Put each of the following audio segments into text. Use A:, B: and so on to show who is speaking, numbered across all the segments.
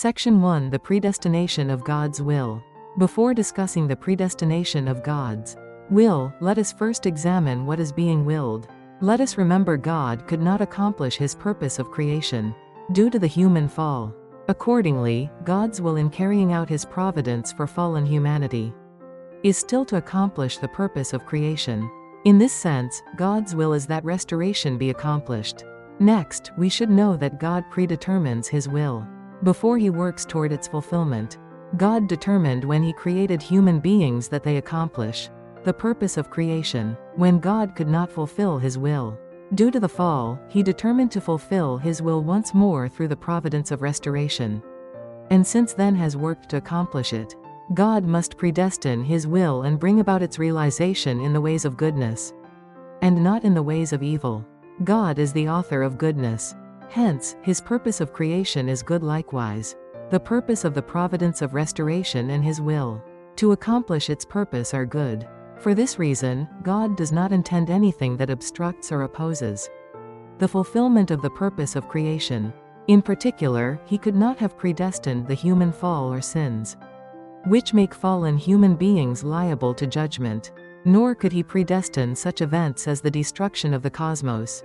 A: Section 1. The predestination of God's will. Before discussing the predestination of God's will, let us first examine what is being willed. Let us remember God could not accomplish his purpose of creation due to the human fall. Accordingly, God's will in carrying out his providence for fallen humanity is still to accomplish the purpose of creation. In this sense, God's will is that restoration be accomplished. Next, we should know that God predetermines his will before he works toward its fulfillment. God determined when he created human beings that they accomplish the purpose of creation. When God could not fulfill his will due to the fall, he determined to fulfill his will once more through the providence of restoration, and since then has worked to accomplish it. God must predestine his will and bring about its realization in the ways of goodness, and not in the ways of evil. God is the author of goodness. Hence, his purpose of creation is good likewise. The purpose of the providence of restoration and his will to accomplish its purpose are good. For this reason, God does not intend anything that obstructs or opposes the fulfillment of the purpose of creation. In particular, he could not have predestined the human fall or sins, which make fallen human beings liable to judgment. Nor could he predestine such events as the destruction of the cosmos.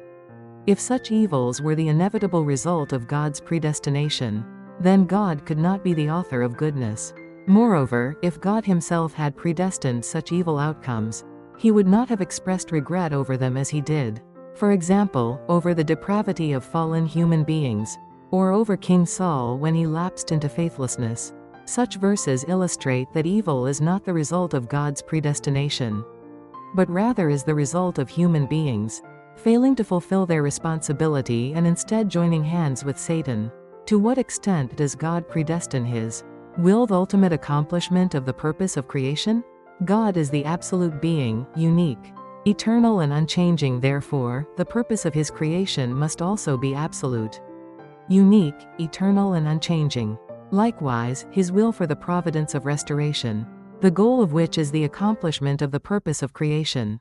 A: If such evils were the inevitable result of God's predestination, then God could not be the author of goodness. Moreover, if God himself had predestined such evil outcomes, he would not have expressed regret over them as he did. For example, over the depravity of fallen human beings, or over King Saul when he lapsed into faithlessness. Such verses illustrate that evil is not the result of God's predestination, but rather is the result of human beings failing to fulfill their responsibility and instead joining hands with Satan. To what extent does God predestine his will, the ultimate accomplishment of the purpose of creation? God is the absolute being, unique, eternal and unchanging. Therefore, the purpose of his creation must also be absolute, unique, eternal and unchanging. Likewise, his will for the providence of restoration, the goal of which is the accomplishment of the purpose of creation,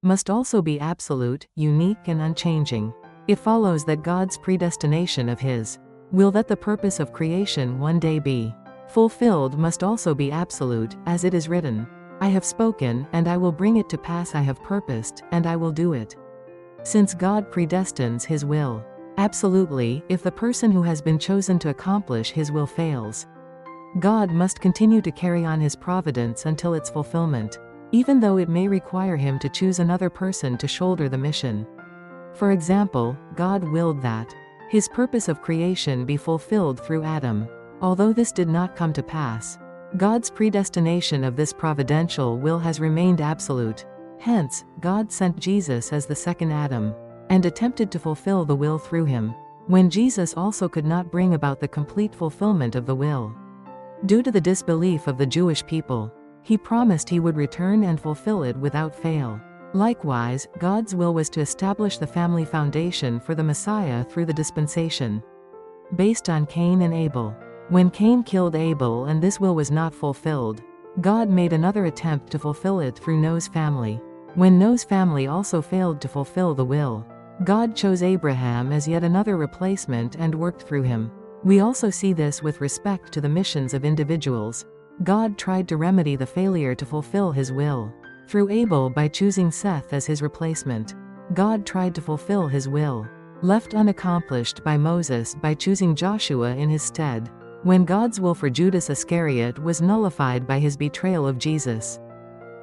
A: must also be absolute, unique and unchanging. It follows that God's predestination of his will that the purpose of creation one day be fulfilled must also be absolute, as it is written, "I have spoken, and I will bring it to pass. I have purposed, and I will do it." Since God predestines his will absolutely, if the person who has been chosen to accomplish his will fails, God must continue to carry on his providence until its fulfillment, even though it may require him to choose another person to shoulder the mission. For example, God willed that his purpose of creation be fulfilled through Adam. Although this did not come to pass, God's predestination of this providential will has remained absolute. Hence, God sent Jesus as the second Adam, and attempted to fulfill the will through him, when Jesus also could not bring about the complete fulfillment of the will. Due to the disbelief of the Jewish people, he promised he would return and fulfill it without fail. Likewise, God's will was to establish the family foundation for the Messiah through the dispensation based on Cain and Abel. When Cain killed Abel and this will was not fulfilled, God made another attempt to fulfill it through Noah's family. When Noah's family also failed to fulfill the will, God chose Abraham as yet another replacement and worked through him. We also see this with respect to the missions of individuals. God tried to remedy the failure to fulfill his will through Abel by choosing Seth as his replacement. God tried to fulfill his will left unaccomplished by Moses by choosing Joshua in his stead. When God's will for Judas Iscariot was nullified by his betrayal of Jesus,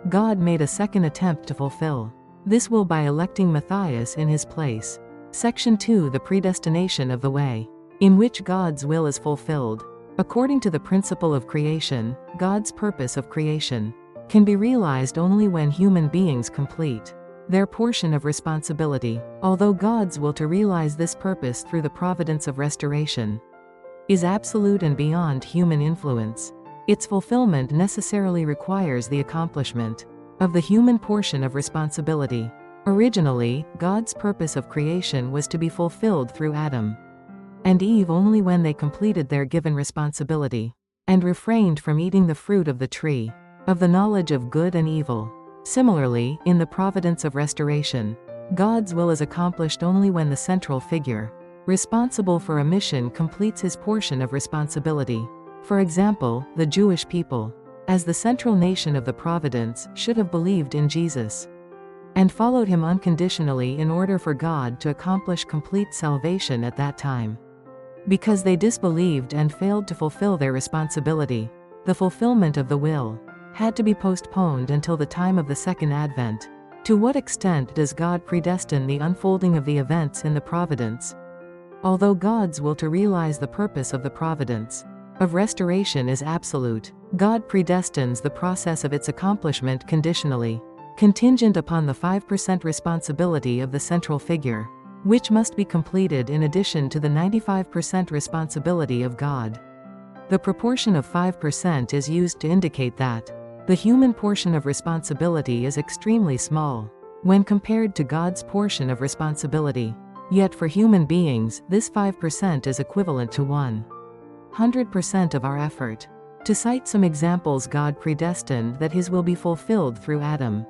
A: God made a second attempt to fulfill this will by electing Matthias in his place. Section 2. The predestination of the way in which God's will is fulfilled. According to the principle of creation, God's purpose of creation can be realized only when human beings complete their portion of responsibility. Although God's will to realize this purpose through the providence of restoration is absolute and beyond human influence, its fulfillment necessarily requires the accomplishment of the human portion of responsibility. Originally, God's purpose of creation was to be fulfilled through Adam and Eve only when they completed their given responsibility and refrained from eating the fruit of the tree of the knowledge of good and evil. Similarly, in the providence of restoration, God's will is accomplished only when the central figure responsible for a mission completes his portion of responsibility. For example, the Jewish people, as the central nation of the providence, should have believed in Jesus and followed him unconditionally in order for God to accomplish complete salvation at that time. Because they disbelieved and failed to fulfill their responsibility, the fulfillment of the will had to be postponed until the time of the Second Advent. To what extent does God predestine the unfolding of the events in the providence? Although God's will to realize the purpose of the providence of restoration is absolute, God predestines the process of its accomplishment conditionally, contingent upon the 5% responsibility of the central figure, which must be completed in addition to the 95% responsibility of God. The proportion of 5% is used to indicate that the human portion of responsibility is extremely small when compared to God's portion of responsibility. Yet for human beings, this 5% is equivalent to 100% of our effort. To cite some examples, God predestined that his will be fulfilled through Adam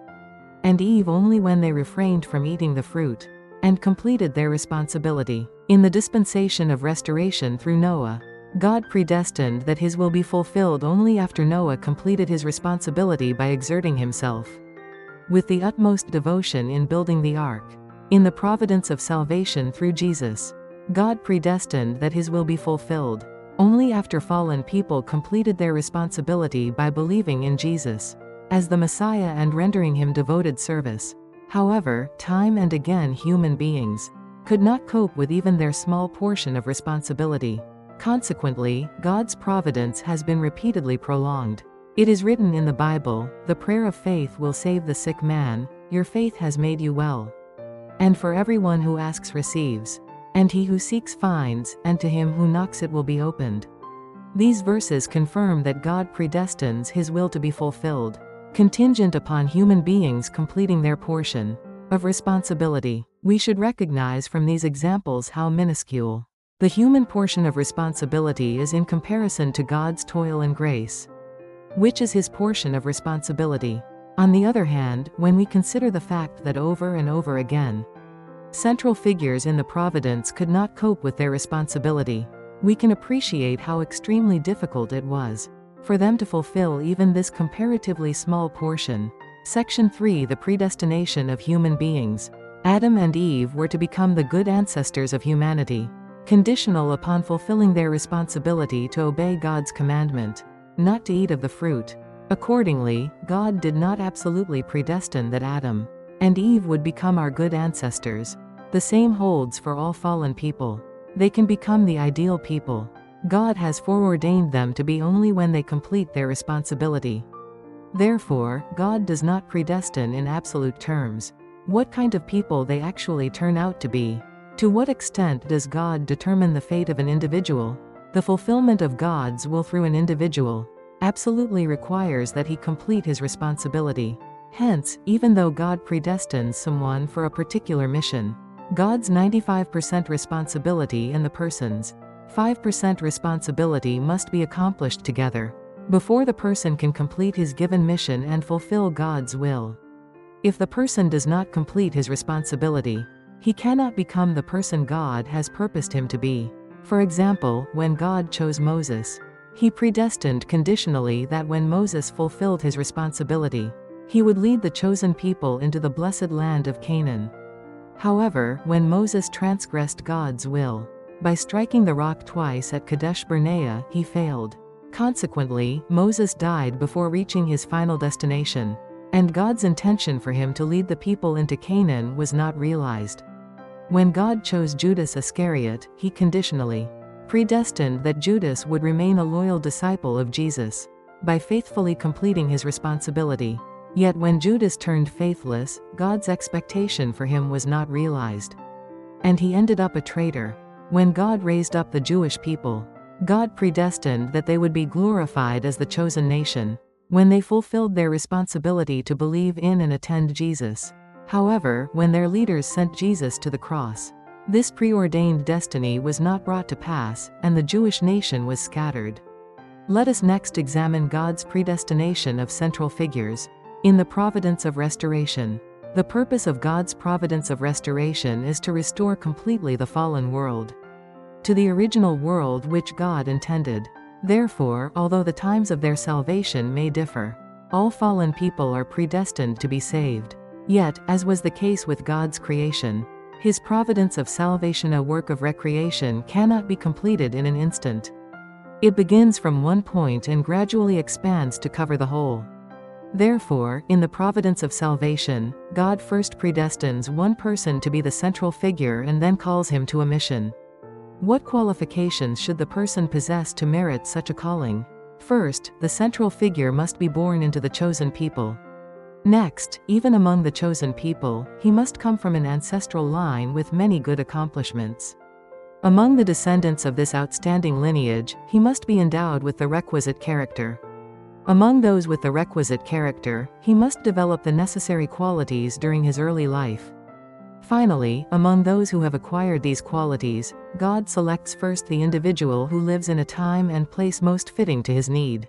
A: and Eve only when they refrained from eating the fruit and completed their responsibility. In the dispensation of restoration through Noah, God predestined that his will be fulfilled only after Noah completed his responsibility by exerting himself with the utmost devotion in building the ark. In the providence of salvation through Jesus, God predestined that his will be fulfilled only after fallen people completed their responsibility by believing in Jesus as the Messiah and rendering him devoted service. However, time and again human beings could not cope with even their small portion of responsibility. Consequently, God's providence has been repeatedly prolonged. It is written in the Bible, "The prayer of faith will save the sick man, your faith has made you well. And for everyone who asks receives, and he who seeks finds, and to him who knocks it will be opened." These verses confirm that God predestines his will to be fulfilled, contingent upon human beings completing their portion of responsibility. We should recognize from these examples how minuscule the human portion of responsibility is in comparison to God's toil and grace, which is his portion of responsibility. On the other hand, when we consider the fact that over and over again, central figures in the providence could not cope with their responsibility, we can appreciate how extremely difficult it was for them to fulfill even this comparatively small portion. Section 3: The predestination of human beings. Adam and Eve were to become the good ancestors of humanity, conditional upon fulfilling their responsibility to obey God's commandment not to eat of the fruit. Accordingly, God did not absolutely predestine that Adam and Eve would become our good ancestors. The same holds for all fallen people. They can become the ideal people. God has foreordained them to be only when they complete their responsibility. Therefore, God does not predestine in absolute terms what kind of people they actually turn out to be. To what extent does God determine the fate of an individual? The fulfillment of God's will through an individual absolutely requires that he complete his responsibility. Hence, even though God predestines someone for a particular mission, God's 95% responsibility and the person's 5% responsibility must be accomplished together before the person can complete his given mission and fulfill God's will. If the person does not complete his responsibility, he cannot become the person God has purposed him to be. For example, when God chose Moses, he predestined conditionally that when Moses fulfilled his responsibility, he would lead the chosen people into the blessed land of Canaan. However, when Moses transgressed God's will by striking the rock twice at Kadesh Barnea, he failed. Consequently, Moses died before reaching his final destination, and God's intention for him to lead the people into Canaan was not realized. When God chose Judas Iscariot, he conditionally predestined that Judas would remain a loyal disciple of Jesus by faithfully completing his responsibility. Yet when Judas turned faithless, God's expectation for him was not realized, and he ended up a traitor. When God raised up the Jewish people, God predestined that they would be glorified as the chosen nation when they fulfilled their responsibility to believe in and attend Jesus. However, when their leaders sent Jesus to the cross, this preordained destiny was not brought to pass, and the Jewish nation was scattered. Let us next examine God's predestination of central figures in the providence of restoration. The purpose of God's providence of restoration is to restore completely the fallen world. to the original world which God intended. Therefore, although the times of their salvation may differ, all fallen people are predestined to be saved. Yet, as was the case with God's creation, His providence of salvation, a work of recreation, cannot be completed in an instant. It begins from one point and gradually expands to cover the whole. Therefore, in the providence of salvation, God first predestines one person to be the central figure and then calls him to a mission. What qualifications should the person possess to merit such a calling? First, the central figure must be born into the chosen people. Next, even among the chosen people, he must come from an ancestral line with many good accomplishments. Among the descendants of this outstanding lineage, he must be endowed with the requisite character. Among those with the requisite character, he must develop the necessary qualities during his early life. Finally, among those who have acquired these qualities, God selects first the individual who lives in a time and place most fitting to his need.